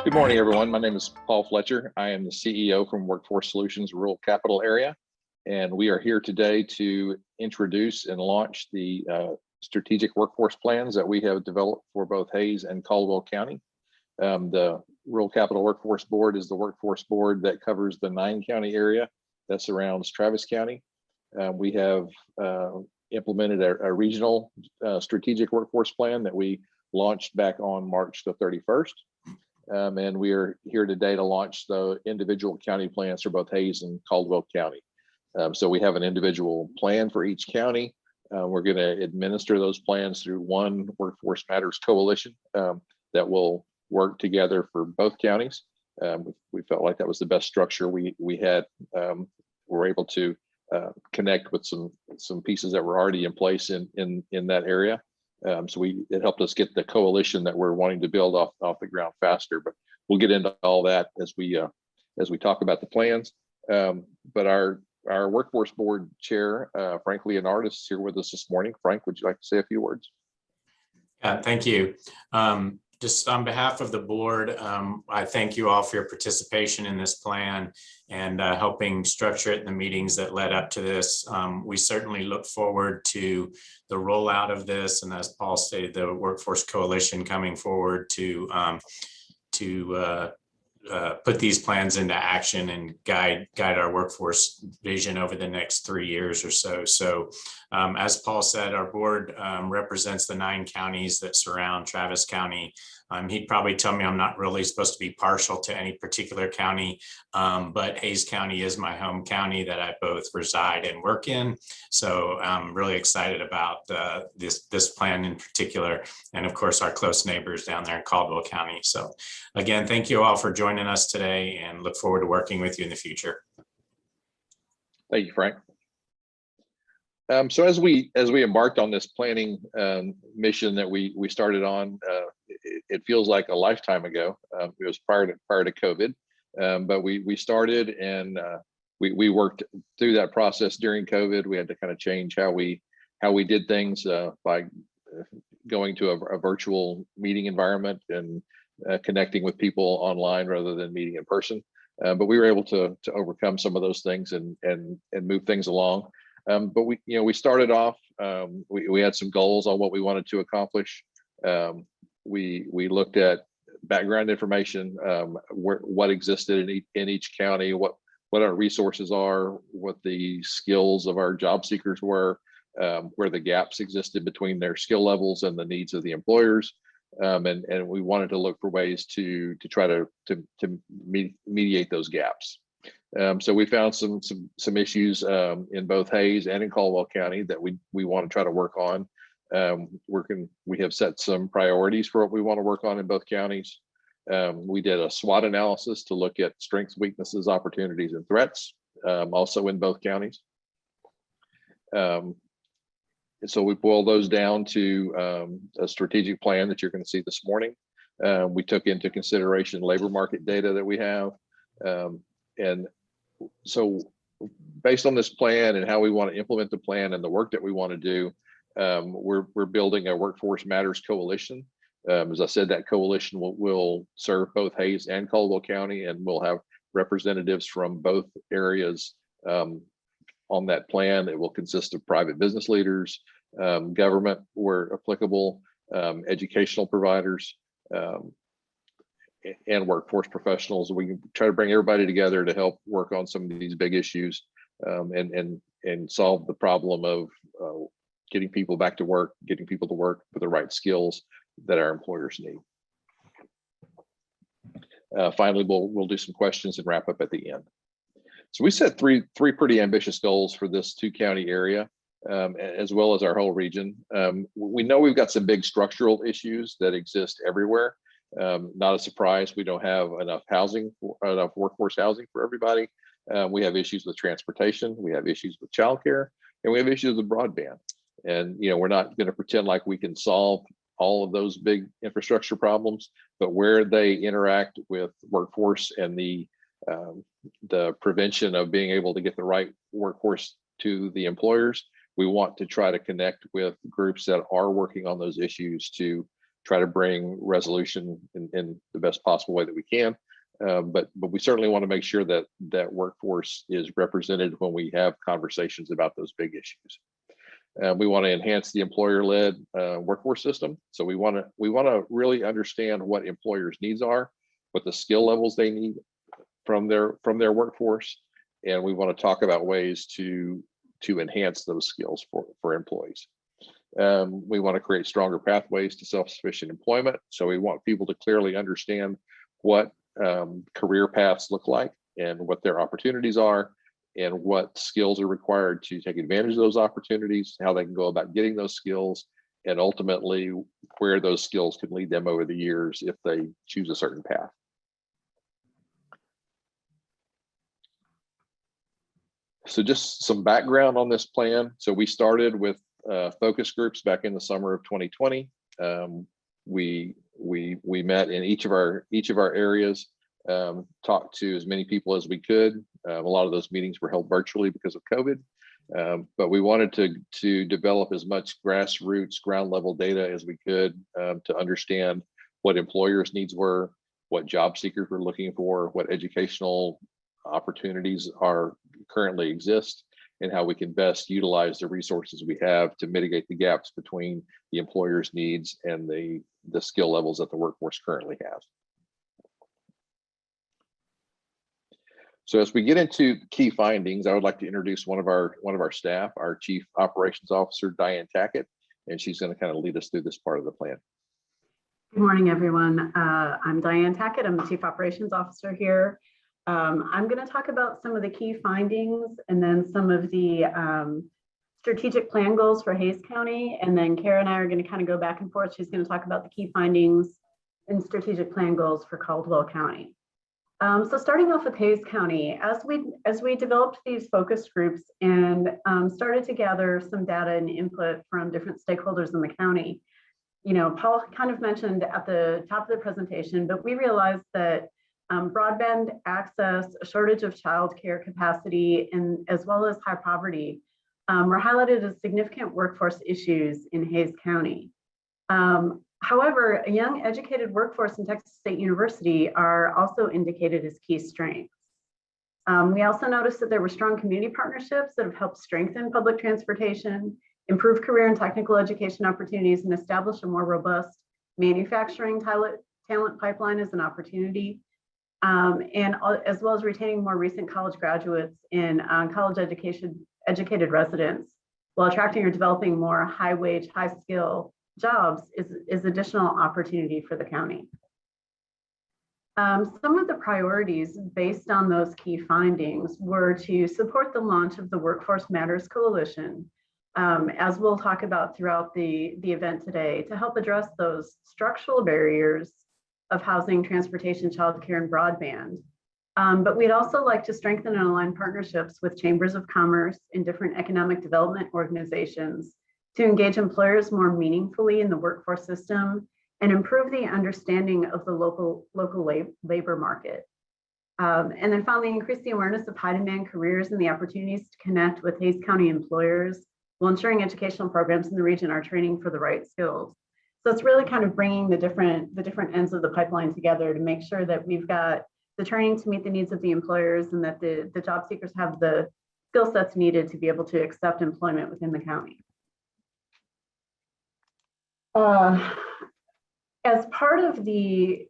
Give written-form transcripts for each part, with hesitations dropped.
Good morning, everyone. My name is Paul Fletcher. I am the CEO from Workforce Solutions Rural Capital Area, and we are here today to introduce and launch the strategic workforce plans that we have developed for both Hays and Caldwell County. The Rural Capital Workforce Board is the workforce board that covers the 9-county area that surrounds Travis County. We have implemented a regional strategic workforce plan that we launched back on March the 31st. And we are here today to launch the individual county plans for both Hays and Caldwell County. So we have an individual plan for each county. We're going to administer those plans through one Workforce Matters coalition that will work together for both counties. We felt like that was the best structure we had. We're able to connect with some pieces that were already in place in that area. So it helped us get the coalition that we're wanting to build off the ground faster, but we'll get into all that as we talk about the plans. But our workforce board chair, Frank Leonard, is here with us this morning. Frank, would you like to say a few words? Thank you. Just on behalf of the board, I thank you all for your participation in this plan and helping structure it in the meetings that led up to this. We certainly look forward to the rollout of this, and as Paul stated, the Workforce Coalition coming forward to put these plans into action and guide our workforce vision over the next 3 years or so. So as Paul said, our board represents the 9 counties that surround Travis County. He'd probably tell me I'm not really supposed to be partial to any particular county, but Hays County is my home county that I both reside and work in. So I'm really excited about this plan in particular, and of course our close neighbors down there in Caldwell County. So again, thank you all for joining us today, and look forward to working with you in the future. Thank you, Frank. So as we embarked on this planning mission that we started on, it feels like a lifetime ago. It was prior to COVID, but we started and we worked through that process during COVID. We had to kind of change how we did things by going to a virtual meeting environment and connecting with people online rather than meeting in person. But we were able to overcome some of those things and move things along. But we started off, we had some goals on what we wanted to accomplish. We looked at background information, what existed in each county, what our resources are, what the skills of our job seekers were, where the gaps existed between their skill levels and the needs of the employers. And we wanted to look for ways to try to mediate those gaps. So we found some issues in both Hays and in Caldwell County that we want to try to work on. We have set some priorities for what we want to work on in both counties. We did a SWOT analysis to look at strengths, weaknesses, opportunities, and threats, also in both counties. So we boiled those down to a strategic plan that you're going to see this morning. We took into consideration labor market data that we have. And so based on this plan and how we want to implement the plan and the work that we want to do, we're building a Workforce Matters coalition. As I said, that coalition will serve both Hays and Caldwell County, and we'll have representatives from both areas on that plan. It will consist of private business leaders, government where applicable, educational providers, and workforce professionals. We can try to bring everybody together to help work on some of these big issues and solve the problem of getting people back to work, getting people to work with the right skills that our employers need. Finally, we'll do some questions and wrap up at the end. So we set three pretty ambitious goals for this 2-county area, as well as our whole region. We know we've got some big structural issues that exist everywhere. Not a surprise, we don't have enough workforce housing for everybody. We have issues with transportation, we have issues with childcare, and we have issues with broadband. And we're not going to pretend like we can solve all of those big infrastructure problems, but where they interact with workforce and the prevention of being able to get the right workforce to the employers, we want to try to connect with groups that are working on those issues to try to bring resolution in the best possible way that we can. But we certainly want to make sure that that workforce is represented when we have conversations about those big issues. We want to enhance the employer-led workforce system. So we want to really understand what employers' needs are, what the skill levels they need from their workforce, and we want to talk about ways to enhance those skills for employees. We want to create stronger pathways to self-sufficient employment. So we want people to clearly understand what career paths look like and what their opportunities are, and what skills are required to take advantage of those opportunities, how they can go about getting those skills, and ultimately where those skills can lead them over the years if they choose a certain path. So just some background on this plan. So we started with focus groups back in the summer of 2020. We met in each of our areas, talked to as many people as we could. A lot of those meetings were held virtually because of COVID, but we wanted to develop as much grassroots, ground level data as we could to understand what employers' needs were, what job seekers were looking for, what educational opportunities currently exist, and how we can best utilize the resources we have to mitigate the gaps between the employer's needs and the skill levels that the workforce currently has. So as we get into key findings, I would like to introduce one of our staff, our Chief Operations Officer, Diane Tackett, and she's going to kind of lead us through this part of the plan. Good morning, everyone. I'm Diane Tackett. I'm the Chief Operations Officer here. I'm going to talk about some of the key findings and then some of the strategic plan goals for Hays County. And then Kara and I are going to kind of go back and forth. She's going to talk about the key findings and strategic plan goals for Caldwell County. So starting off with Hays County, as we developed these focus groups and started to gather some data and input from different stakeholders in the county, Paul kind of mentioned at the top of the presentation, but we realized that broadband access, a shortage of childcare capacity, and as well as high poverty were highlighted as significant workforce issues in Hays County. However, a young educated workforce in Texas State University are also indicated as key strengths. We also noticed that there were strong community partnerships that have helped strengthen public transportation, improve career and technical education opportunities, and establish a more robust manufacturing talent pipeline as an opportunity, and as well as retaining more recent college graduates in college educated residents, while attracting or developing more high wage, high skill jobs is additional opportunity for the county. Some of the priorities based on those key findings were to support the launch of the Workforce Matters Coalition, as we'll talk about throughout the event today, to help address those structural barriers of housing, transportation, childcare, and broadband. But we'd also like to strengthen and align partnerships with chambers of commerce and different economic development organizations to engage employers more meaningfully in the workforce system and improve the understanding of the local labor market. And then finally, increase the awareness of high demand careers and the opportunities to connect with Hays County employers while ensuring educational programs in the region are training for the right skills. So it's really kind of bringing the different ends of the pipeline together to make sure that we've got the training to meet the needs of the employers and that the job seekers have the skill sets needed to be able to accept employment within the county. As part of the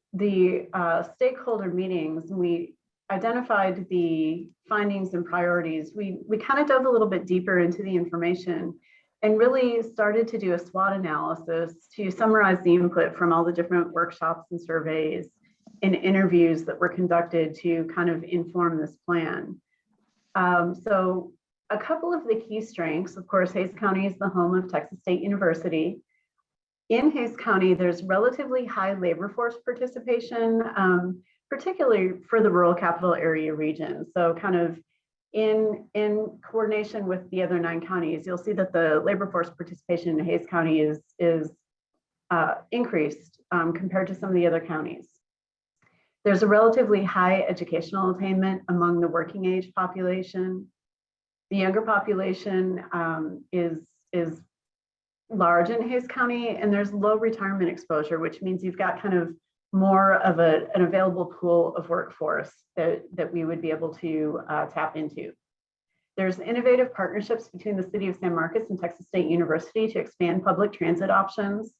stakeholder meetings, we identified the findings and priorities. We kind of dove a little bit deeper into the information and really started to do a SWOT analysis to summarize the input from all the different workshops and surveys and interviews that were conducted to kind of inform this plan. So a couple of the key strengths, of course, Hays County is the home of Texas State University. In Hays County, there's relatively high labor force participation, particularly for the rural capital area region. So kind of in coordination with the other 9 counties, you'll see that the labor force participation in Hays County is increased compared to some of the other counties. There's a relatively high educational attainment among the working age population. The younger population is large in Hays County, and there's low retirement exposure, which means you've got kind of more of an available pool of workforce that we would be able to tap into. There's innovative partnerships between the City of San Marcos and Texas State University to expand public transit options.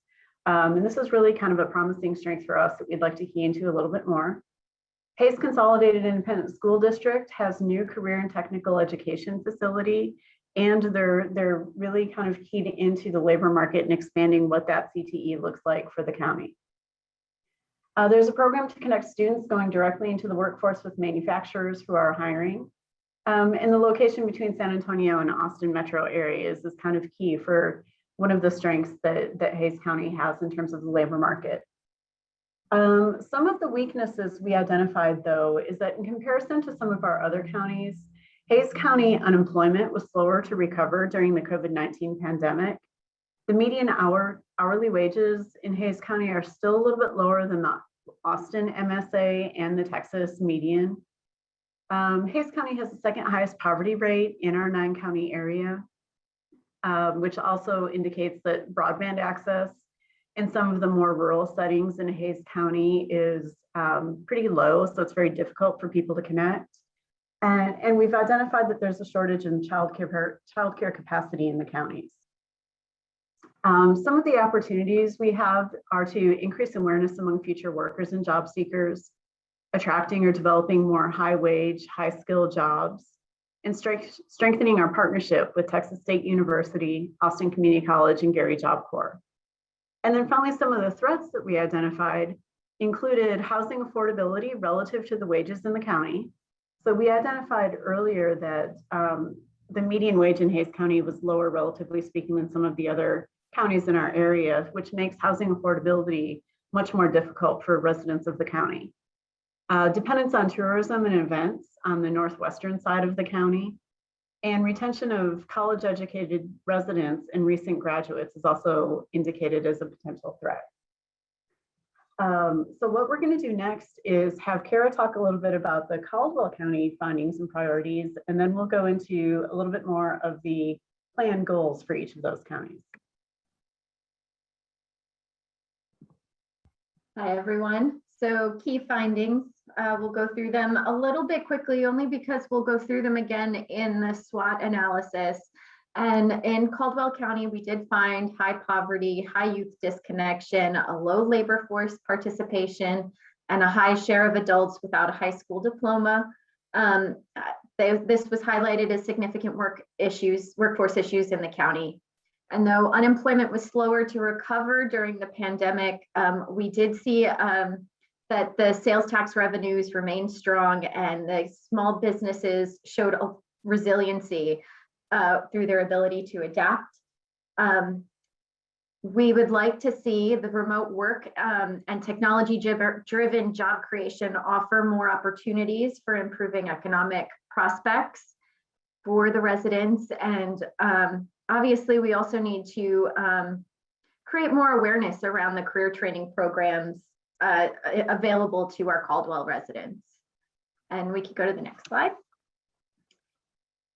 And this is really kind of a promising strength for us that we'd like to key into a little bit more. Hays Consolidated Independent School District has new career and technical education facility, and they're really kind of keyed into the labor market and expanding what that CTE looks like for the county. There's a program to connect students going directly into the workforce with manufacturers who are hiring. And the location between San Antonio and Austin metro areas is kind of key for one of the strengths that Hays County has in terms of the labor market. Some of the weaknesses we identified, though, is that in comparison to some of our other counties, Hays County unemployment was slower to recover during the COVID-19 pandemic. The median hourly wages in Hays County are still a little bit lower than the Austin MSA and the Texas median. Hays County has the second highest poverty rate in our 9-county area, which also indicates that broadband access in some of the more rural settings in Hays County is pretty low, so it's very difficult for people to connect. And we've identified that there's a shortage in childcare capacity in the counties. Some of the opportunities we have are to increase awareness among future workers and job seekers, attracting or developing more high-wage, high-skill jobs, and strengthening our partnership with Texas State University, Austin Community College, and Gary Job Corps. And then finally, some of the threats that we identified included housing affordability relative to the wages in the county. So we identified earlier that the median wage in Hays County was lower, relatively speaking, than some of the other counties in our area, which makes housing affordability much more difficult for residents of the county. Dependence on tourism and events on the northwestern side of the county, and retention of college-educated residents and recent graduates is also indicated as a potential threat. So what we're going to do next is have Kara talk a little bit about the Caldwell County findings and priorities, and then we'll go into a little bit more of the planned goals for each of those counties. Hi, everyone. So key findings, we'll go through them a little bit quickly, only because we'll go through them again in the SWOT analysis. And in Caldwell County, we did find high poverty, high youth disconnection, a low labor force participation, and a high share of adults without a high school diploma. This was highlighted as significant workforce issues in the county. And though unemployment was slower to recover during the pandemic, we did see that the sales tax revenues remained strong, and the small businesses showed a resiliency through their ability to adapt. We would like to see the remote work and technology-driven job creation offer more opportunities for improving economic prospects for the residents. And obviously, we also need to create more awareness around the career training programs available to our Caldwell residents. And we can go to the next slide.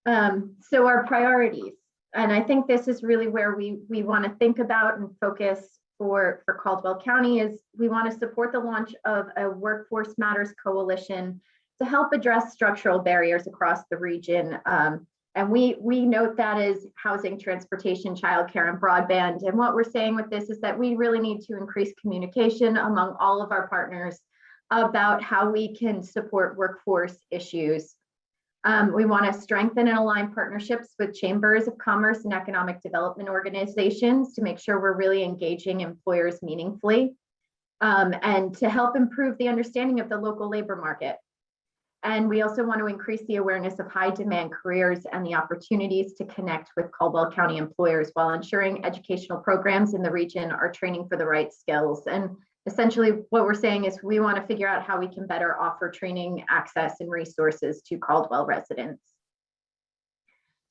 So our priorities, and I think this is really where we want to think about and focus for Caldwell County, is we want to support the launch of a Workforce Matters Coalition to help address structural barriers across the region. And we note that as housing, transportation, childcare, and broadband. And what we're saying with this is that we really need to increase communication among all of our partners about how we can support workforce issues. We want to strengthen and align partnerships with chambers of commerce and economic development organizations to make sure we're really engaging employers meaningfully, and to help improve the understanding of the local labor market. And we also want to increase the awareness of high demand careers and the opportunities to connect with Caldwell County employers while ensuring educational programs in the region are training for the right skills. And essentially what we're saying is we want to figure out how we can better offer training, access, and resources to Caldwell residents.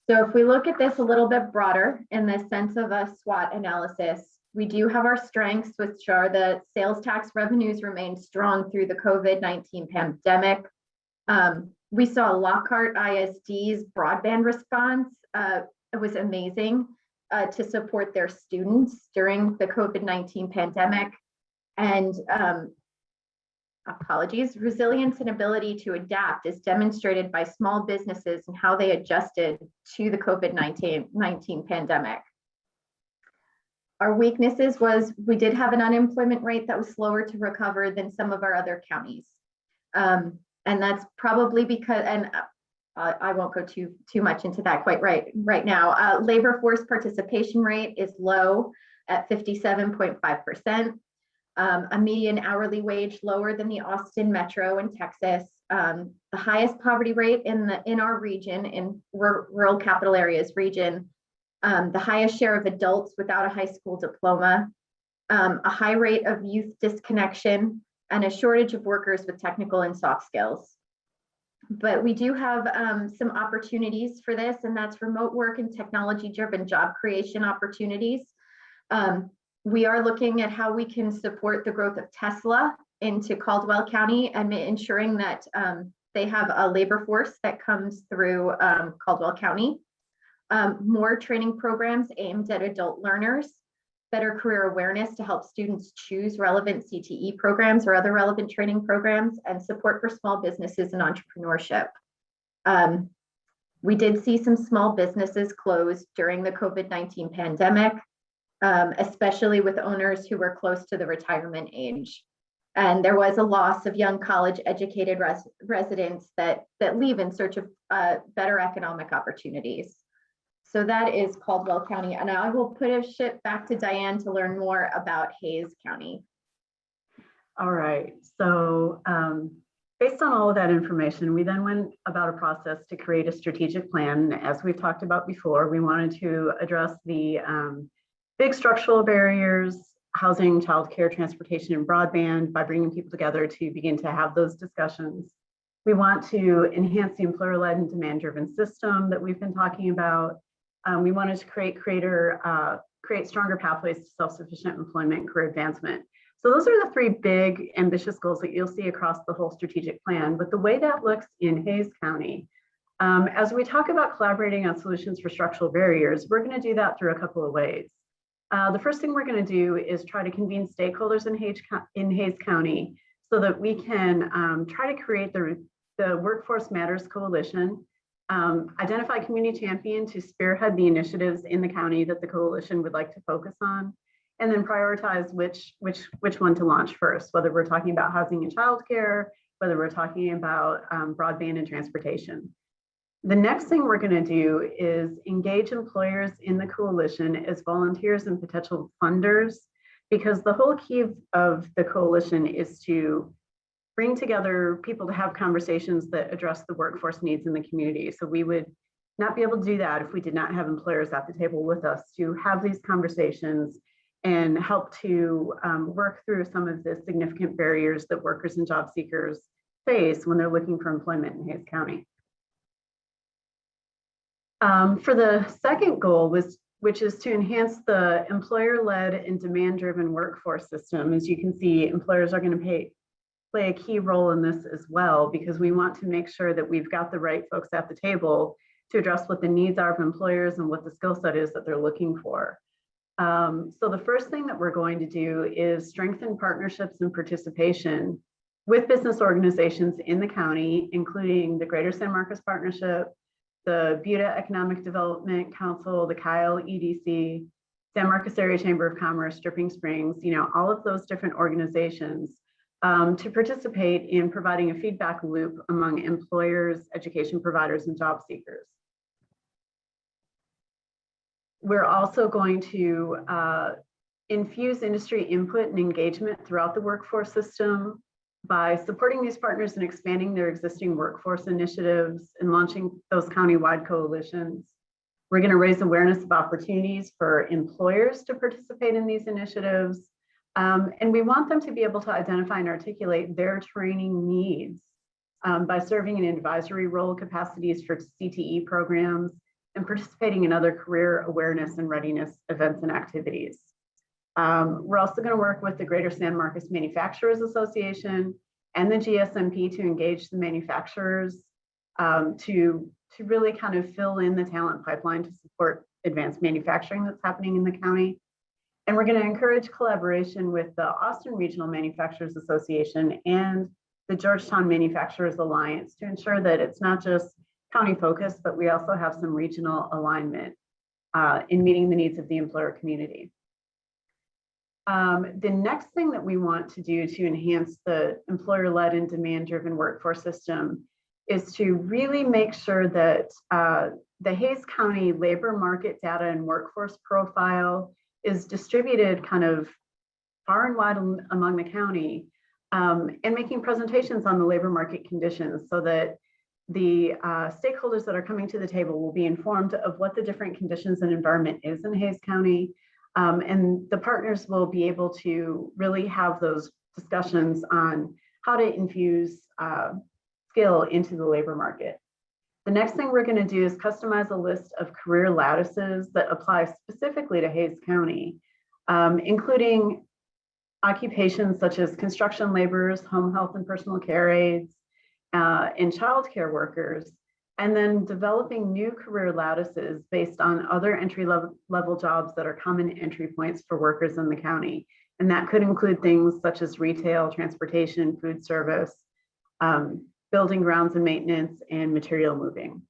So if we look at this a little bit broader in the sense of a SWOT analysis, we do have our strengths, which are the sales tax revenues remained strong through the COVID-19 pandemic. We saw Lockhart ISD's broadband response. It was amazing. to support their students during the COVID-19 pandemic. And resilience and ability to adapt is demonstrated by small businesses and how they adjusted to the COVID-19 pandemic. Our weaknesses was we did have an unemployment rate that was slower to recover than some of our other counties. And that's probably because, and I won't go too much into that quite right now. Labor force participation rate is low at 57.5%. A median hourly wage lower than the Austin Metro in Texas. The highest poverty rate in our region, in rural capital areas region. The highest share of adults without a high school diploma. A high rate of youth disconnection, and a shortage of workers with technical and soft skills. But we do have some opportunities for this, and that's remote work and technology-driven job creation opportunities. We are looking at how we can support the growth of Tesla into Caldwell County and ensuring that they have a labor force that comes through Caldwell County. More training programs aimed at adult learners, better career awareness to help students choose relevant CTE programs or other relevant training programs, and support for small businesses and entrepreneurship. We did see some small businesses close during the COVID-19 pandemic, especially with owners who were close to the retirement age. And there was a loss of young college educated residents that leave in search of better economic opportunities. So that is Caldwell County. And I will push it back to Diane to learn more about Hays County. All right, so based on all of that information, we then went about a process to create a strategic plan. As we've talked about before, we wanted to address the big structural barriers, housing, childcare, transportation, and broadband by bringing people together to begin to have those discussions. We want to enhance the employer-led and demand-driven system that we've been talking about. We wanted to create stronger pathways to self-sufficient employment and career advancement. So those are the three big ambitious goals that you'll see across the whole strategic plan. But the way that looks in Hays County, as we talk about collaborating on solutions for structural barriers, we're going to do that through a couple of ways. The first thing we're going to do is try to convene stakeholders in Hays County so that we can try to create the Workforce Matters Coalition, identify community champion to spearhead the initiatives in the county that the coalition would like to focus on, and then prioritize which one to launch first, whether we're talking about housing and childcare, whether we're talking about broadband and transportation. The next thing we're going to do is engage employers in the coalition as volunteers and potential funders, because the whole key of the coalition is to bring together people to have conversations that address the workforce needs in the community. So we would not be able to do that if we did not have employers at the table with us to have these conversations and help to work through some of the significant barriers that workers and job seekers face when they're looking for employment in Hays County. For the second goal, which is to enhance the employer-led and demand-driven workforce system. As you can see, employers are going to play a key role in this as well, because we want to make sure that we've got the right folks at the table to address what the needs are of employers and what the skill set is that they're looking for. So the first thing that we're going to do is strengthen partnerships and participation with business organizations in the county, including the Greater San Marcos Partnership, the Buda Economic Development Council, the Kyle EDC, San Marcos Area Chamber of Commerce, Dripping Springs, all of those different organizations to participate in providing a feedback loop among employers, education providers, and job seekers. We're also going to infuse industry input and engagement throughout the workforce system by supporting these partners and expanding their existing workforce initiatives and launching those countywide coalitions. We're going to raise awareness of opportunities for employers to participate in these initiatives. And we want them to be able to identify and articulate their training needs by serving in advisory role capacities for CTE programs and participating in other career awareness and readiness events and activities. We're also going to work with the Greater San Marcos Manufacturers Association and the GSMP to engage the manufacturers to really kind of fill in the talent pipeline to support advanced manufacturing that's happening in the county. And we're going to encourage collaboration with the Austin Regional Manufacturers Association and the Georgetown Manufacturers Alliance to ensure that it's not just county focused, but we also have some regional alignment in meeting the needs of the employer community. The next thing that we want to do to enhance the employer-led and demand-driven workforce system is to really make sure that the Hays County labor market data and workforce profile is distributed kind of far and wide among the county, and making presentations on the labor market conditions so that the stakeholders that are coming to the table will be informed of what the different conditions and environment is in Hays County. And the partners will be able to really have those discussions on how to infuse skill into the labor market. The next thing we're going to do is customize a list of career lattices that apply specifically to Hays County, including occupations such as construction laborers, home health and personal care aides, and childcare workers, and then developing new career lattices based on other entry level jobs that are common entry points for workers in the county. And that could include things such as retail, transportation, food service, building grounds and maintenance, and material moving.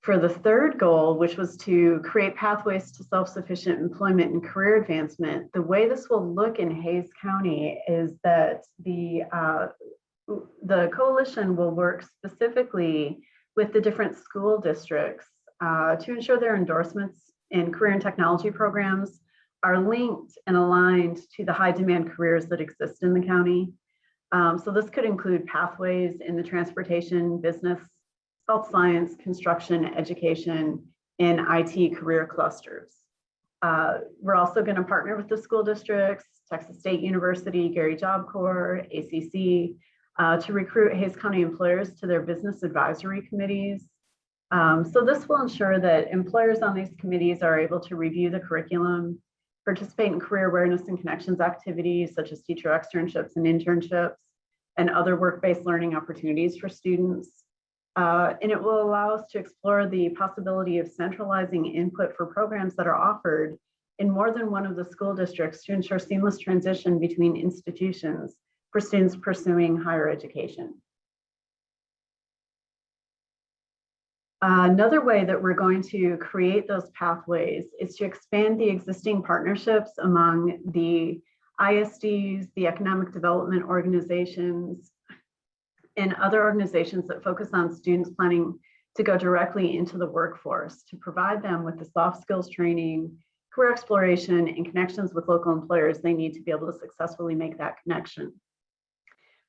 For the third goal, which was to create pathways to self-sufficient employment and career advancement, the way this will look in Hays County is that the coalition will work specifically with the different school districts to ensure their endorsements in career and technology programs are linked and aligned to the high demand careers that exist in the county. So this could include pathways in the transportation, business, health science, construction, education, and IT career clusters. We're also going to partner with the school districts, Texas State University, Gary Job Corps, ACC, to recruit Hays County employers to their business advisory committees. So this will ensure that employers on these committees are able to review the curriculum, participate in career awareness and connections activities such as teacher externships and internships, and other work-based learning opportunities for students. And it will allow us to explore the possibility of centralizing input for programs that are offered in more than one of the school districts to ensure seamless transition between institutions for students pursuing higher education. Another way that we're going to create those pathways is to expand the existing partnerships among the ISDs, the economic development organizations, and other organizations that focus on students planning to go directly into the workforce to provide them with the soft skills training, career exploration, and connections with local employers they need to be able to successfully make that connection.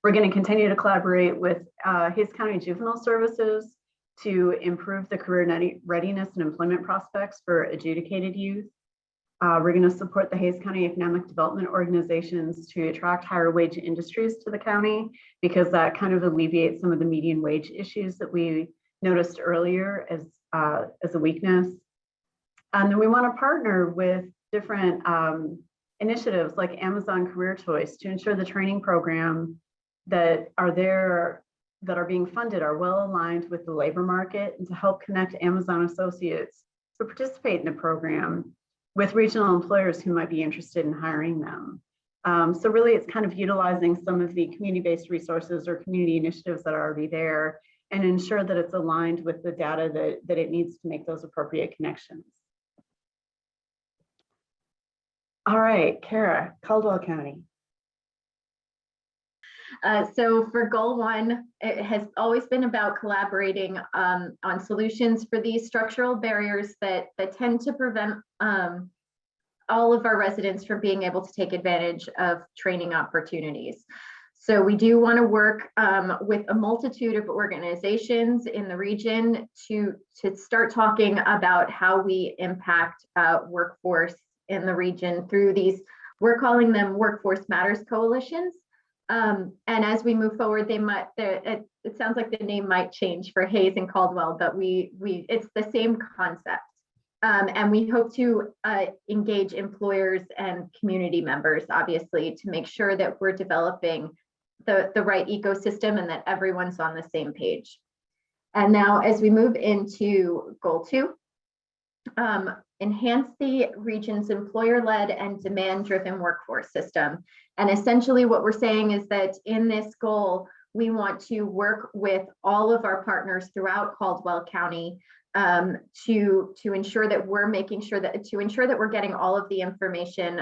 We're going to continue to collaborate with Hays County Juvenile Services to improve the career readiness and employment prospects for adjudicated youth. We're going to support the Hays County Economic Development Organizations to attract higher wage industries to the county, because that kind of alleviates some of the median wage issues that we noticed earlier as a weakness. And then we want to partner with different initiatives like Amazon Career Choice to ensure the training program that are there, that are being funded, are well aligned with the labor market, and to help connect Amazon associates to participate in the program with regional employers who might be interested in hiring them. So really it's kind of utilizing some of the community-based resources or community initiatives that are already there and ensure that it's aligned with the data that it needs to make those appropriate connections. All right, Kara, Caldwell County. So for goal one, it has always been about collaborating on solutions for these structural barriers that tend to prevent all of our residents from being able to take advantage of training opportunities. So we do want to work with a multitude of organizations in the region to start talking about how we impact workforce in the region through these, we're calling them Workforce Matters coalitions. And as we move forward, they might, it sounds like the name might change for Hays and Caldwell, but it's the same concept. And we hope to engage employers and community members, obviously, to make sure that we're developing the right ecosystem and that everyone's on the same page. And now as we move into goal 2, enhance the region's employer-led and demand-driven workforce system. And essentially what we're saying is that in this goal, we want to work with all of our partners throughout Caldwell County to ensure that we're getting all of the information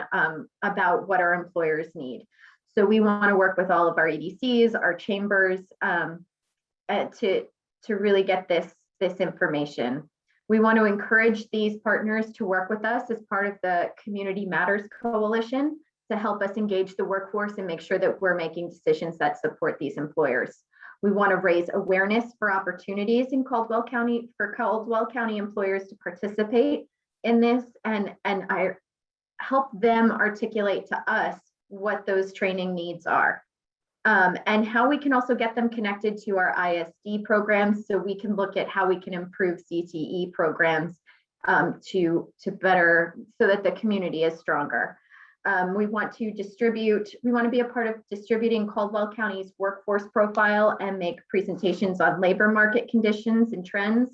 about what our employers need. So we want to work with all of our EDCs, our chambers, to really get this information. We want to encourage these partners to work with us as part of the Community Matters Coalition to help us engage the workforce and make sure that we're making decisions that support these employers. We want to raise awareness for opportunities in Caldwell County for Caldwell County employers to participate in this, and I help them articulate to us what those training needs are. And how we can also get them connected to our ISD programs, so we can look at how we can improve CTE programs to better, so that the community is stronger. We want to be a part of distributing Caldwell County's workforce profile and make presentations on labor market conditions and trends.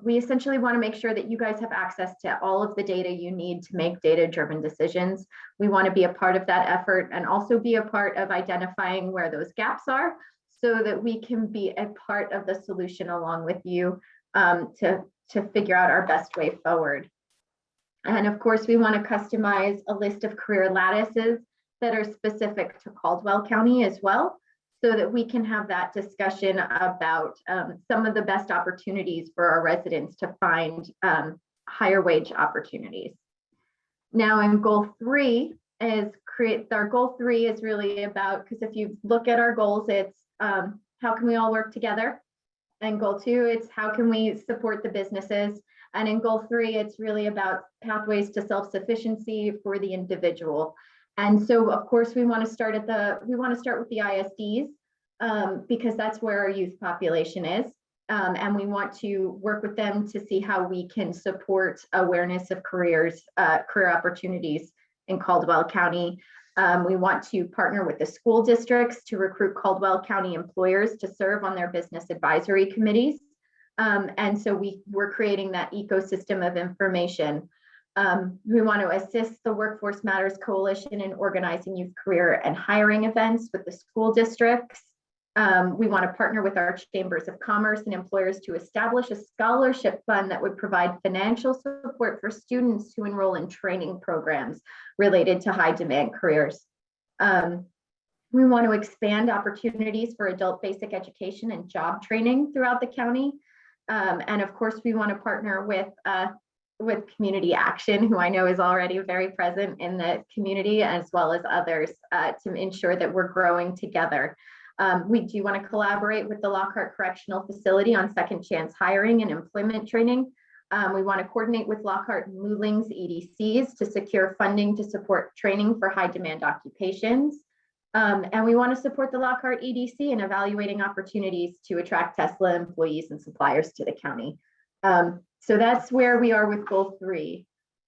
We essentially want to make sure that you guys have access to all of the data you need to make data-driven decisions. We want to be a part of that effort and also be a part of identifying where those gaps are, so that we can be a part of the solution along with you to figure out our best way forward. And of course, we want to customize a list of career lattices that are specific to Caldwell County as well, so that we can have that discussion about some of the best opportunities for our residents to find higher wage opportunities. Now in goal 3 is our goal 3 is really about, because if you look at our goals, it's how can we all work together? And goal 2, it's how can we support the businesses? And in goal 3, it's really about pathways to self-sufficiency for the individual. And so, of course, we want to start with the ISDs because that's where our youth population is. And we want to work with them to see how we can support awareness of career opportunities in Caldwell County. We want to partner with the school districts to recruit Caldwell County employers to serve on their business advisory committees. And so we're creating that ecosystem of information. We want to assist the Workforce Matters Coalition in organizing youth career and hiring events with the school districts. We want to partner with our chambers of commerce and employers to establish a scholarship fund that would provide financial support for students who enroll in training programs related to high demand careers. We want to expand opportunities for adult basic education and job training throughout the county. And of course, we want to partner with Community Action, who I know is already very present in the community, as well as others, to ensure that we're growing together. We do want to collaborate with the Lockhart Correctional Facility on second chance hiring and employment training. We want to coordinate with Lockhart and Mouling's EDCs to secure funding to support training for high demand occupations. And we want to support the Lockhart EDC in evaluating opportunities to attract Tesla employees and suppliers to the county. So that's where we are with goal 3.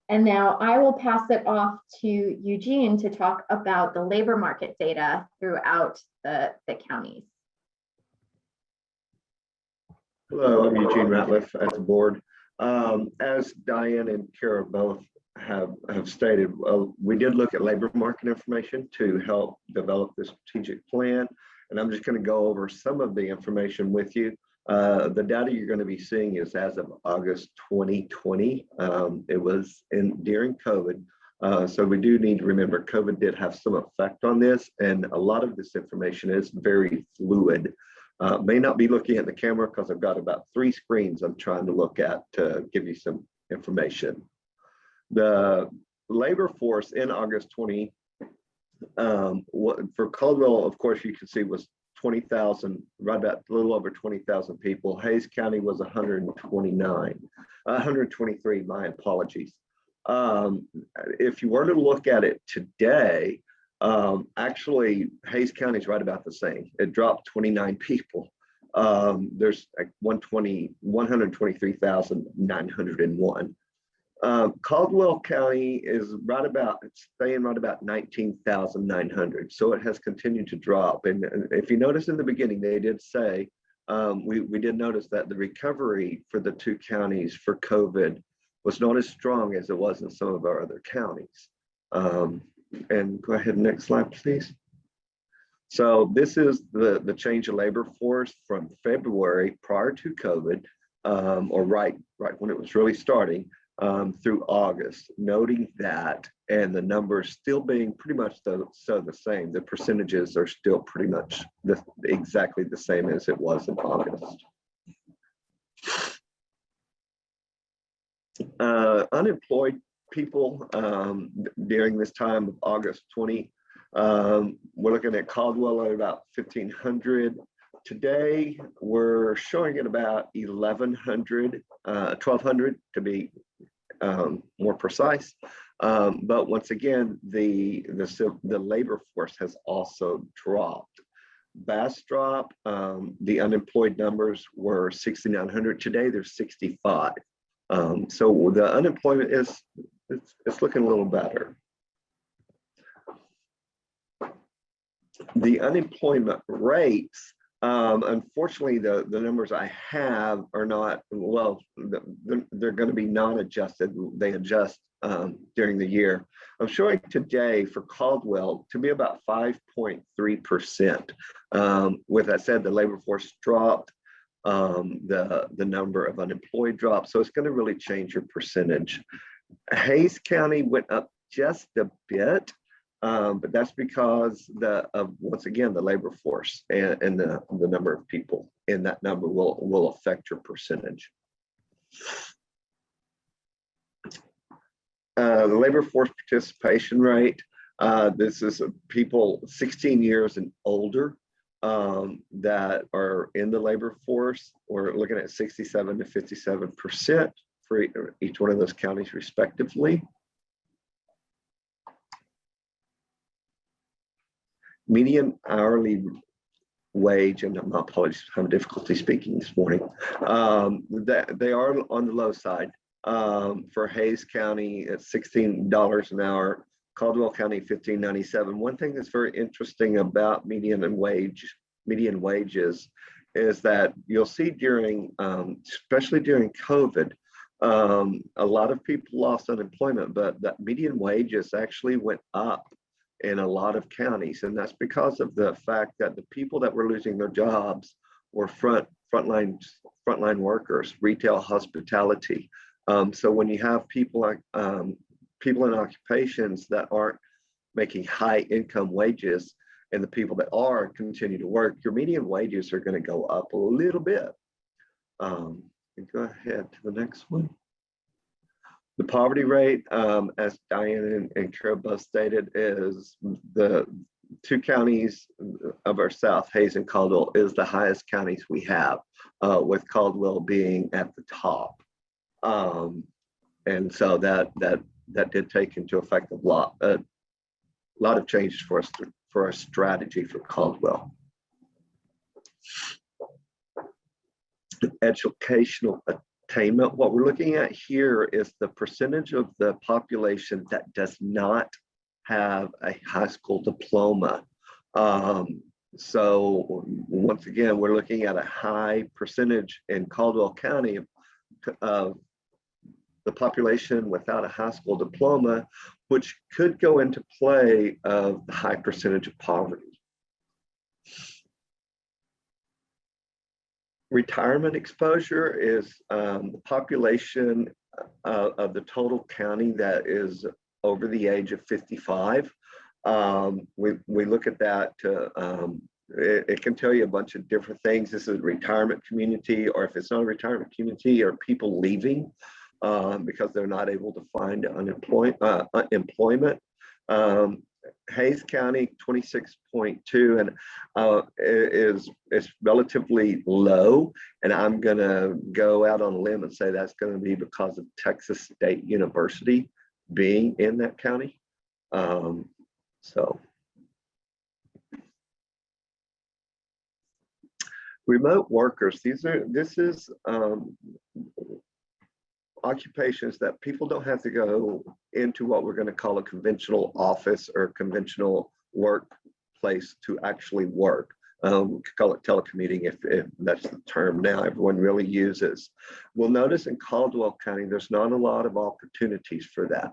And now I will pass it off to Eugene to talk about the labor market data throughout the counties. Hello, I'm Eugene Ratliff at the board. As Diane and Kara both have stated, we did look at labor market information to help develop the strategic plan. And I'm just going to go over some of the information with you. The data you're going to be seeing is as of August 2020. It was during COVID. So we do need to remember COVID did have some effect on this, and a lot of this information is very fluid. May not be looking at the camera because I've got about 3 screens I'm trying to look at to give you some information. The labor force in August 20 for Caldwell, of course, you can see was 20,000, right about a little over 20,000 people. Hays County was 123, my apologies. If you were to look at it today, actually Hays County is right about the same. It dropped 29 people. There's like 123,901. Caldwell County is staying right about 19,900. So it has continued to drop. And if you notice in the beginning, they did say we did notice that the recovery for the two counties for COVID was not as strong as it was in some of our other counties. And go ahead, next slide, please. So this is the change of labor force from February prior to COVID, or right when it was really starting, through August, noting that, and the numbers still being pretty much the same. The percentages are still pretty much exactly the same as it was in August. Unemployed people during this time of August 20, we're looking at Caldwell at about 1,500. Today, we're showing it about 1,100, 1,200 to be more precise. But once again, the labor force has also dropped. Bass drop, the unemployed numbers were 6,900. Today, there's 65. So the unemployment it's looking a little better. The unemployment rates, unfortunately, the numbers I have are not, well, they're going to be non-adjusted. They adjust during the year. I'm showing today for Caldwell to be about 5.3%. With that said, the labor force dropped, the number of unemployed dropped, so it's going to really change your percentage. Hays County went up just a bit. But that's because once again, the labor force and the number of people in that number will affect your percentage. The labor force participation rate, this is people 16 years and older that are in the labor force. We're looking at 67 to 57% for each one of those counties respectively. Median hourly wage, and my apologies, I'm having difficulty speaking this morning, that they are on the low side. For Hays County, it's $16 an hour. Caldwell County, $15.97. One thing that's very interesting about median wages is that you'll see during, especially during COVID, a lot of people lost unemployment, but that median wages actually went up in a lot of counties, and that's because of the fact that the people that were losing their jobs were frontline workers, retail, hospitality. So when you have people like people in occupations that aren't making high income wages, and the people that are continue to work, your median wages are going to go up a little bit. And go ahead to the next one. The poverty rate, as Diane and Kara both stated, is the two counties of our south, Hays and Caldwell, is the highest counties we have, with Caldwell being at the top. And so that did take into effect a lot of changes for us for our strategy for Caldwell. Educational attainment. What we're looking at here is the percentage of the population that does not have a high school diploma. So once again, we're looking at a high percentage in Caldwell County of the population without a high school diploma, which could go into play of the high percentage of poverty. Retirement exposure is the population of the total county that is over the age of 55. We look at that to, it can tell you a bunch of different things. This is a retirement community, or if it's not a retirement community, or people leaving because they're not able to find employment. Hays County 26.2, and is relatively low, and I'm gonna go out on a limb and say that's going to be because of Texas State University being in that county. So remote workers, this is occupations that people don't have to go into what we're going to call a conventional office or conventional workplace to actually work. we could call it telecommuting if that's the term now everyone really uses. We'll notice in Caldwell County, there's not a lot of opportunities for that.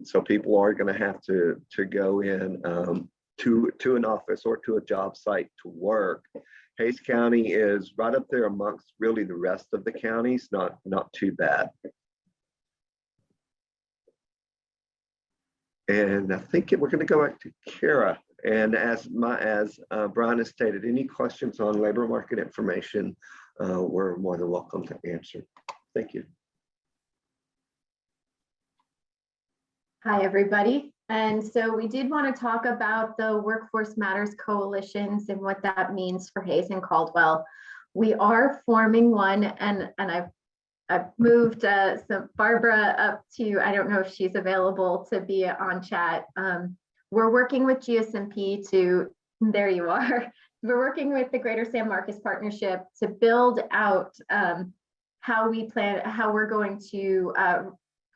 So people are going to have to go in to an office or to a job site to work. Hays County is right up there amongst really the rest of the counties, not too bad. And I think we're going to go back to Kara. And as Brian has stated, any questions on labor market information, we're more than welcome to answer. Thank you. Hi, everybody. And so we did want to talk about the Workforce Matters coalitions and what that means for Hays and Caldwell. We are forming one, and I've moved Barbara up to, I don't know if she's available to be on chat. We're working with GSMP there you are. We're working with the Greater San Marcos Partnership to build out how we're going to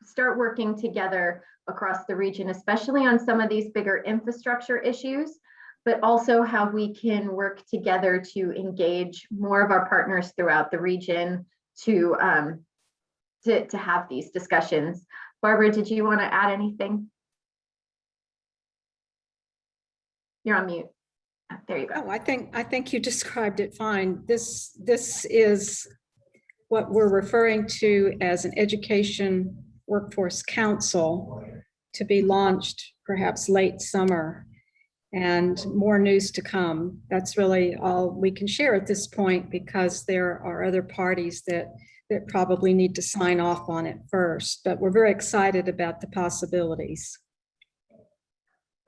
start working together across the region, especially on some of these bigger infrastructure issues, but also how we can work together to engage more of our partners throughout the region to have these discussions. Barbara, did you want to add anything? You're on mute. Oh, there you go. Oh, I think you described it fine. This is what we're referring to as an education workforce council, to be launched perhaps late summer, and more news to come. That's really all we can share at this point, because there are other parties that probably need to sign off on it first, but we're very excited about the possibilities.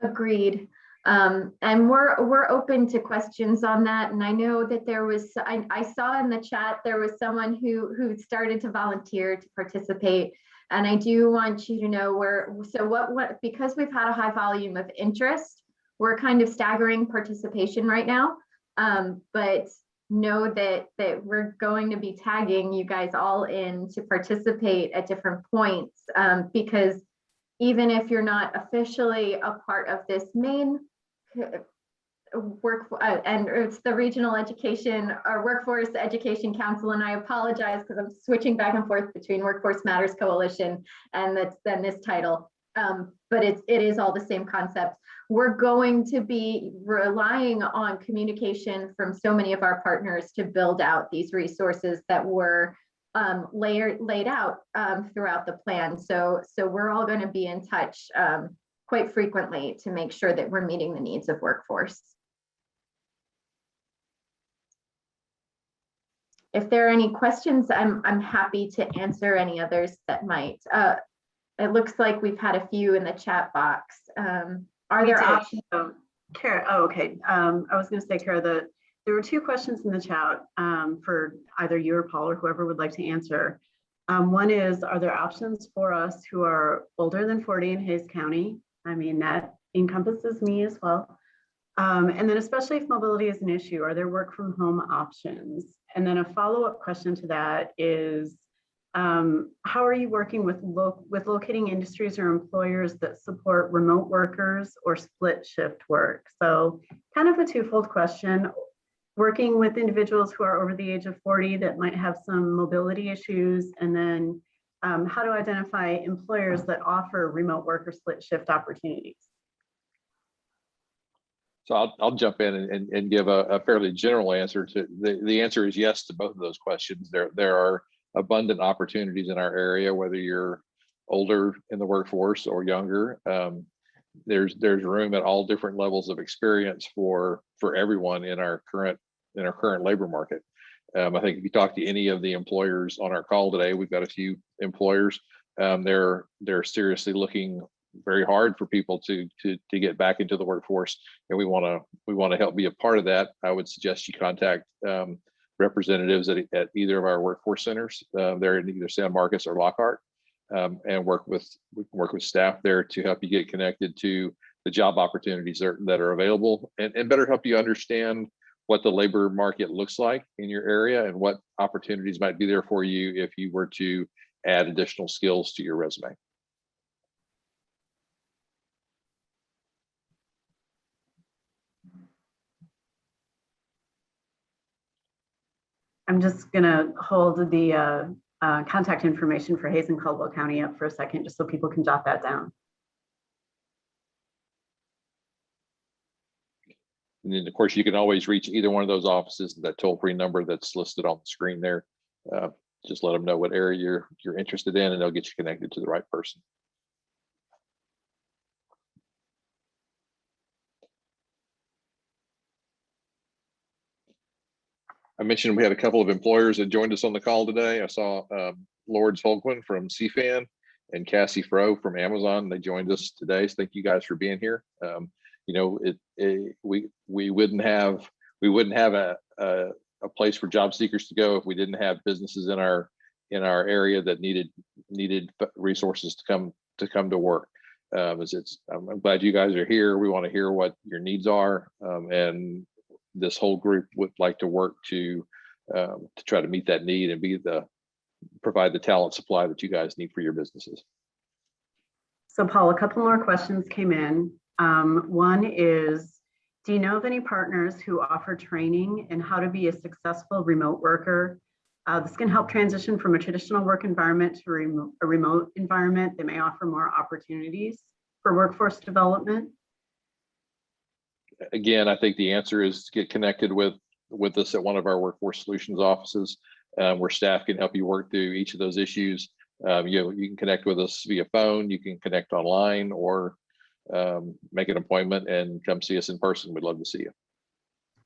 Agreed. And we're open to questions on that. And I know that there was, I saw in the chat, there was someone who started to volunteer to participate. And I do want you to know because we've had a high volume of interest, we're kind of staggering participation right now. But know that we're going to be tagging you guys all in to participate at different points, because even if you're not officially a part of this main and it's the Regional Education or Workforce Education Council, and I apologize because I'm switching back and forth between Workforce Matters Coalition and this title, but it is all the same concept. We're going to be relying on communication from so many of our partners to build out these resources that were laid out throughout the plan. So we're all going to be in touch quite frequently to make sure that we're meeting the needs of workforce. If there are any questions, I'm happy to answer any others that might. It looks like we've had a few in the chat box. Are there options? Kara, okay. I was going to say, Kara, there were two questions in the chat for either you or Paul or whoever would like to answer. One is, are there options for us who are older than 40 in Hays County? I mean, that encompasses me as well. And then especially if mobility is an issue, are there work from home options? And then a follow-up question to that is, how are you working with locating industries or employers that support remote workers or split shift work? So kind of a twofold question. Working with individuals who are over the age of 40 that might have some mobility issues, and then how to identify employers that offer remote work or split shift opportunities. So I'll jump in and give a fairly general answer to the answer is yes to both of those questions. There are abundant opportunities in our area, whether you're older in the workforce or younger. There's room at all different levels of experience for everyone in our current labor market. I think if you talk to any of the employers on our call today, we've got a few employers. They're seriously looking very hard for people to get back into the workforce, and we want to help be a part of that. I would suggest you contact representatives at either of our workforce centers. They're in either San Marcos or Lockhart, and we can work with staff there to help you get connected to the job opportunities that are available, and better help you understand what the labor market looks like in your area and what opportunities might be there for you if you were to add additional skills to your resume. I'm just gonna hold the contact information for Hays and Caldwell County up for a second, just so people can jot that down. And then, of course, you can always reach either one of those offices, that toll-free number that's listed on the screen there. Just let them know what area you're interested in, and they'll get you connected to the right person. I mentioned we had a couple of employers that joined us on the call today. I saw Lords Holguin from CFAN and Cassie Froh from Amazon. They joined us today. So thank you guys for being here. You know, we wouldn't have a place for job seekers to go if we didn't have businesses in our area that needed resources to come to work. I'm glad you guys are here. We want to hear what your needs are, and this whole group would like to work to try to meet that need and provide the talent supply that you guys need for your businesses. So Paul, a couple more questions came in. One is, do you know of any partners who offer training in how to be a successful remote worker? This can help transition from a traditional work environment to a remote environment that may offer more opportunities for workforce development. Again, I think the answer is to get connected with us at one of our Workforce Solutions offices, where staff can help you work through each of those issues. You can connect with us via phone, you can connect online, or make an appointment and come see us in person. We'd love to see you.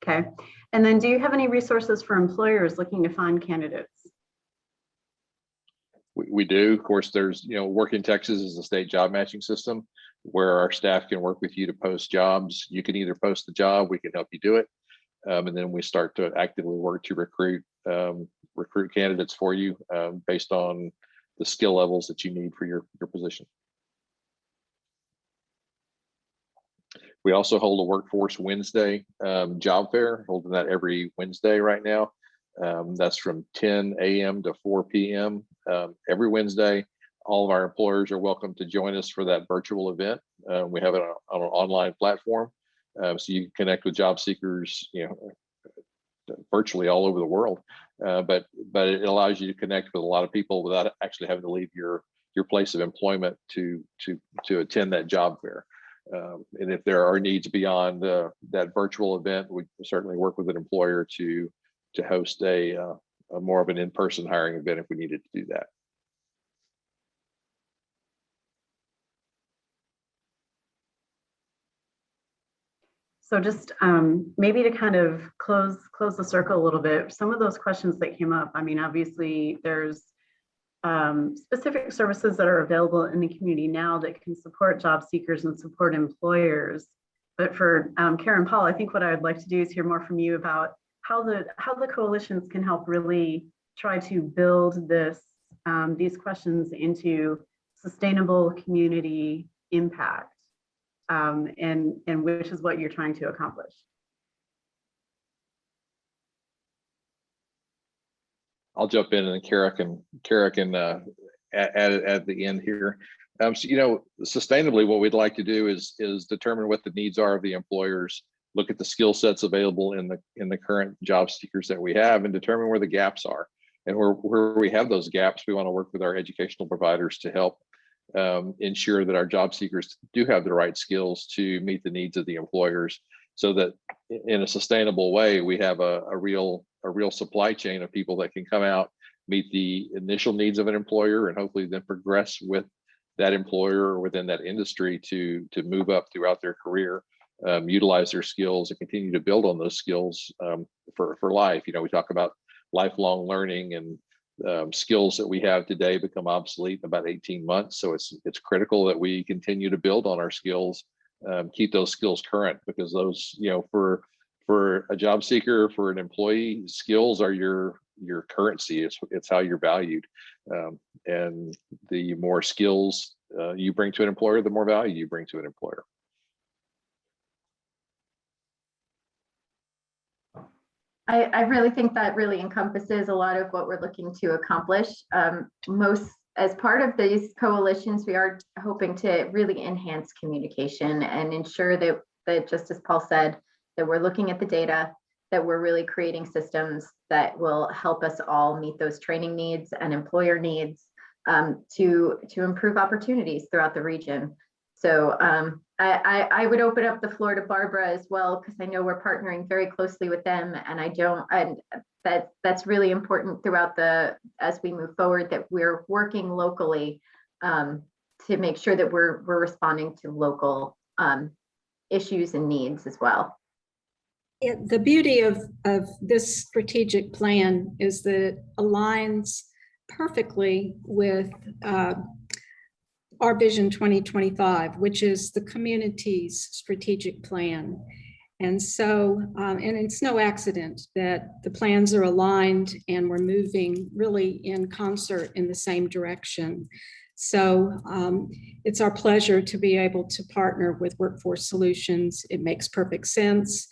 Okay. And then do you have any resources for employers looking to find candidates? We do. Of course, there's, Work in Texas is a state job matching system where our staff can work with you to post jobs. You can either post the job, we can help you do it. And then we start to actively work to recruit candidates for you based on the skill levels that you need for your position. We also hold a Workforce Wednesday job fair, holding that every Wednesday right now. That's from 10 a.m. to 4 p.m. Every Wednesday. All of our employers are welcome to join us for that virtual event. We have it on an online platform, so you can connect with job seekers, virtually all over the world. But it allows you to connect with a lot of people without actually having to leave your place of employment to attend that job fair. And if there are needs beyond that virtual event, we certainly work with an employer to host a more of an in-person hiring event if we needed to do that. So just maybe to kind of close the circle a little bit, some of those questions that came up, I mean, obviously there's specific services that are available in the community now that can support job seekers and support employers. But for Karen, Paul, I think what I would like to do is hear more from you about how the coalitions can help really try to build these questions into sustainable community impact, and which is what you're trying to accomplish. I'll jump in, and then Kara can add it at the end here. So, sustainably, what we'd like to do is determine what the needs are of the employers, look at the skill sets available in the current job seekers that we have, and determine where the gaps are. And where we have those gaps, we want to work with our educational providers to help ensure that our job seekers do have the right skills to meet the needs of the employers, so that in a sustainable way, we have a real supply chain of people that can come out, meet the initial needs of an employer, and hopefully then progress with that employer or within that industry to move up throughout their career, utilize their skills, and continue to build on those skills for life. We talk about lifelong learning, and skills that we have today become obsolete in about 18 months. So it's critical that we continue to build on our skills, keep those skills current, because those, for a job seeker, for an employee, skills are your currency. It's how you're valued. And the more skills you bring to an employer, the more value you bring to an employer. I really think that really encompasses a lot of what we're looking to accomplish. As part of these coalitions, we are hoping to really enhance communication and ensure that just as Paul said, that we're looking at the data, that we're really creating systems that will help us all meet those training needs and employer needs to improve opportunities throughout the region. So I would open up the floor to Barbara as well, because I know we're partnering very closely with them, and that's really important throughout as we move forward, that we're working locally to make sure that we're responding to local issues and needs as well. The beauty of this strategic plan is that it aligns perfectly with our Vision 2025, which is the community's strategic plan. And so, and it's no accident that the plans are aligned and we're moving really in concert in the same direction. So it's our pleasure to be able to partner with Workforce Solutions. It makes perfect sense.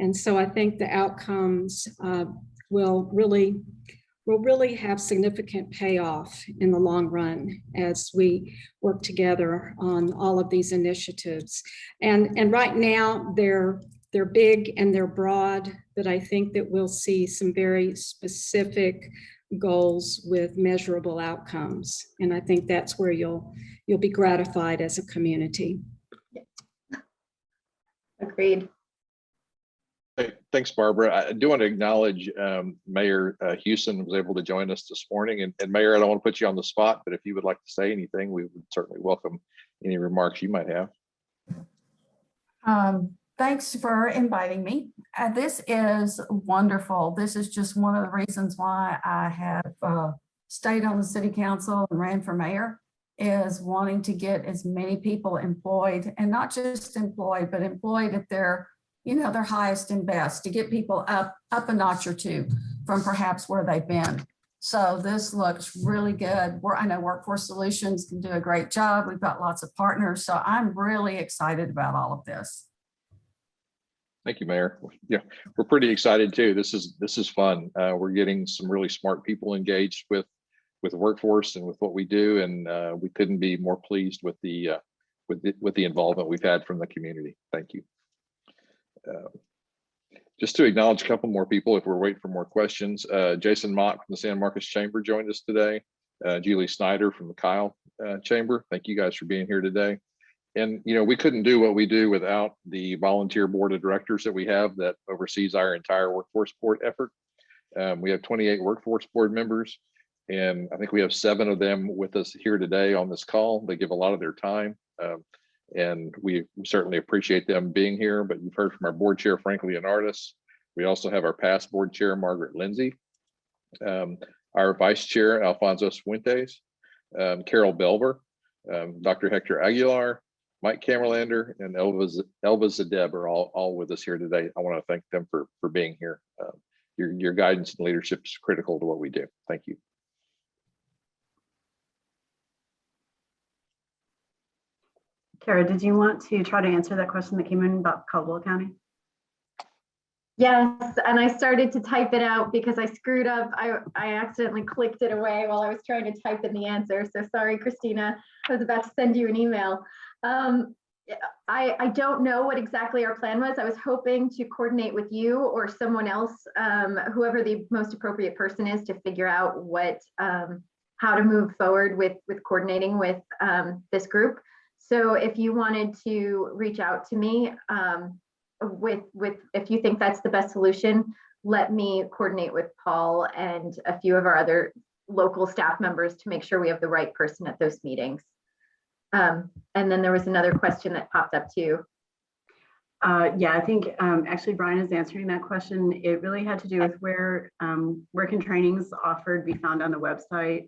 And so I think the outcomes will really have significant payoff in the long run as we work together on all of these initiatives. And right now they're big and they're broad, but I think that we'll see some very specific goals with measurable outcomes. And I think that's where you'll be gratified as a community. Agreed. Thanks, Barbara. I do want to acknowledge Mayor Houston was able to join us this morning. And Mayor, I don't want to put you on the spot, but if you would like to say anything, we would certainly welcome any remarks you might have. Thanks for inviting me. This is wonderful. This is just one of the reasons why I have stayed on the city council and ran for mayor, is wanting to get as many people employed, and not just employed, but employed at their highest and best, to get people up a notch or two from perhaps where they've been. So this looks really good. I know Workforce Solutions can do a great job. We've got lots of partners. So I'm really excited about all of this. Thank you, Mayor. Yeah, we're pretty excited too. This is fun. We're getting some really smart people engaged with Workforce and with what we do, and we couldn't be more pleased with the involvement we've had from the community. Thank you. Just to acknowledge a couple more people if we're waiting for more questions. Jason Mock from the San Marcos Chamber joined us today. Julie Snyder from the Kyle Chamber. Thank you guys for being here today. And we couldn't do what we do without the volunteer board of directors that we have that oversees our entire workforce board effort. We have 28 workforce board members, and I think we have 7 of them with us here today on this call. They give a lot of their time. And we certainly appreciate them being here, but you've heard from our board chair, Frank Leonardis. We also have our past board chair, Margaret Lindsay, our vice chair, Alfonso Fuentes, Carol Belver, Dr. Hector Aguilar, Mike Camerlander, and Elva Zadeb are all with us here today. I want to thank them for being here. Your guidance and leadership is critical to what we do. Thank you. Kara, did you want to try to answer that question that came in about Caldwell County? Yes, and I started to type it out because I screwed up. I accidentally clicked it away while I was trying to type in the answer. So sorry, Christina, I was about to send you an email. I don't know what exactly our plan was. I was hoping to coordinate with you or someone else, whoever the most appropriate person is, to figure out how to move forward with coordinating with this group. So if you wanted to reach out to me if you think that's the best solution, let me coordinate with Paul and a few of our other local staff members to make sure we have the right person at those meetings. And then there was another question that popped up too. Yeah, I think actually Brian is answering that question. It really had to do with where work and trainings offered be found on the website.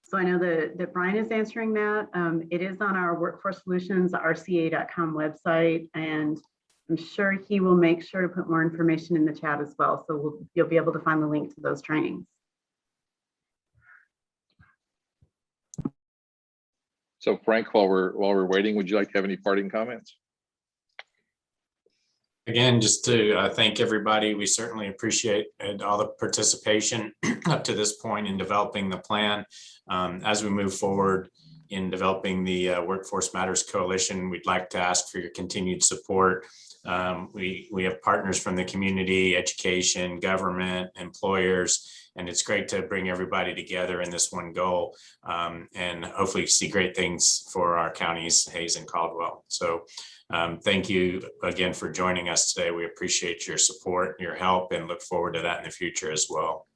So I know that Brian is answering that. It is on our Workforce Solutions RCA.com website, and I'm sure he will make sure to put more information in the chat as well. So you'll be able to find the link to those trainings. So Frank, while we're waiting, would you like to have any parting comments? Again, just to thank everybody. We certainly appreciate all the participation up to this point in developing the plan. As we move forward in developing the Workforce Matters Coalition, we'd like to ask for your continued support We have partners from the community, education, government, employers, and it's great to bring everybody together in this one goal, and hopefully see great things for our counties, Hays and Caldwell. So thank you again for joining us today. We appreciate your support, your help, and look forward to that in the future as well.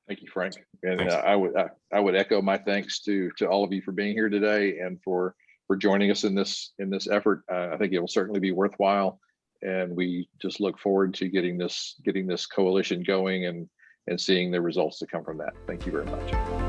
Thank you, Frank. And Thanks. I would echo my thanks to all of you for being here today and for joining us in this effort. I think it will certainly be worthwhile, and we just look forward to getting this coalition going and seeing the results to come from that. Thank you very much.